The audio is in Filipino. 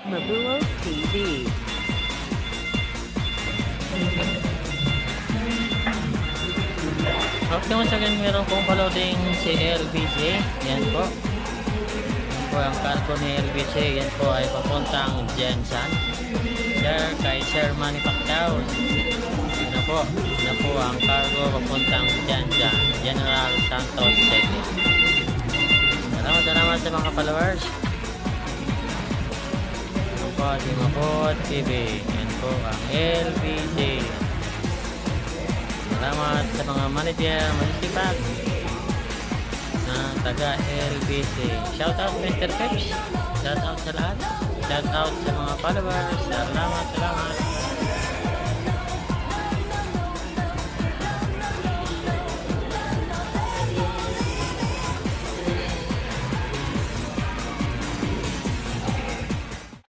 Mabuo TV. Okay, once again, meron pong loading si LBJ. Yan po. Yan po ang cargo ni LBJ. Yan po ay papuntang Jensan. Sir, kay Sir Manny Pacquiao. Yan po. Yan po ang cargo papuntang Jensan. General Santos City. Salamat sa mga followers. Yan po si Mapot TV. Yan po ang LBJ. Salamat sa mga manager, masisipag na taga LBC. Shout out Mr. Peps. Shout out sa lahat. Shout out sa mga followers. Salamat.